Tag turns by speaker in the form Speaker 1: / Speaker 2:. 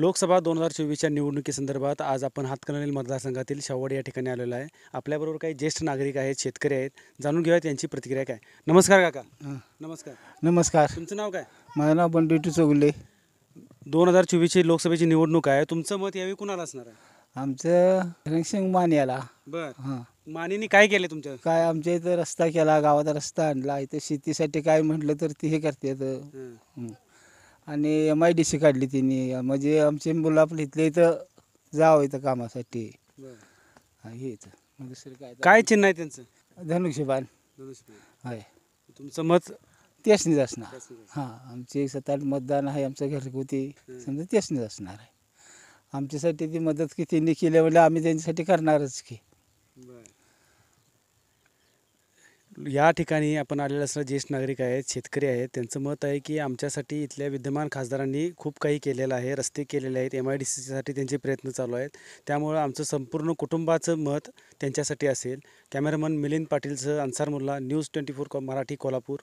Speaker 1: लोकसभा 2024च्या निवडणुकीसंदर्भात आज आपण हातकणंगले मतदारसंघातील शावड या ठिकाणी आलेलो आहे. आपल्याबरोबर काही ज्येष्ठ नागरिक आहेत, शेतकरी आहेत. जाणून घेऊया त्यांची प्रतिक्रिया काय. नमस्कार काका. नमस्कार.
Speaker 2: नमस्कार.
Speaker 1: तुमचं नाव काय?
Speaker 2: माझं नाव बंडू चौगुले.
Speaker 1: 2024ची लोकसभेची निवडणूक आहे. तुमचं मत यावेळी कुणाला असणार आहे?
Speaker 2: आमचं रणसिंग मान्याला.
Speaker 1: बर.
Speaker 2: हां,
Speaker 1: मानेनी काय केले तुमच्या?
Speaker 2: काय आमच्या इथं रस्ता केला, गावात रस्ता आणला. इथं शेतीसाठी काय म्हटलं तर ते हे करतात. आणि MIDC काढली तिने, म्हणजे आमचे मुलं आपल्या इथल्या इथं जावं इथं कामासाठी.
Speaker 1: बर.
Speaker 2: हे इथं मग दुसरं काय
Speaker 1: काय चिन्ह आहे त्यांचं?
Speaker 2: धनुष्यबाण
Speaker 1: धनुष्यबाण.
Speaker 2: आहे.
Speaker 1: तुमचं मत?
Speaker 2: तेचनीच असणार.
Speaker 1: त्यासनी.
Speaker 2: हां, आमचे 7-8 मतदान आहे आमचं घरगुती. समजा तेचनीच असणार आहे. आमच्यासाठी ती मदत की त्यांनी केली म्हणजे आम्ही त्यांच्यासाठी करणारच की.
Speaker 1: बर. या ठिकाणी आपण आलेले असणारे ज्येष्ठ नागरिक आहेत, शेतकरी आहेत. त्यांचं मत आहे की आमच्यासाठी इथल्या विद्यमान खासदारांनी खूप काही केलेलं आहे, रस्ते केलेले आहेत, MIDCसाठी त्यांचे प्रयत्न चालू आहेत. त्यामुळं आमचं संपूर्ण कुटुंबाचं मत त्यांच्यासाठी असेल. कॅमेरामन मिलिंद पाटीलसह अन्सार मुल्ला, न्यूज 24 मराठी, कोल्हापूर.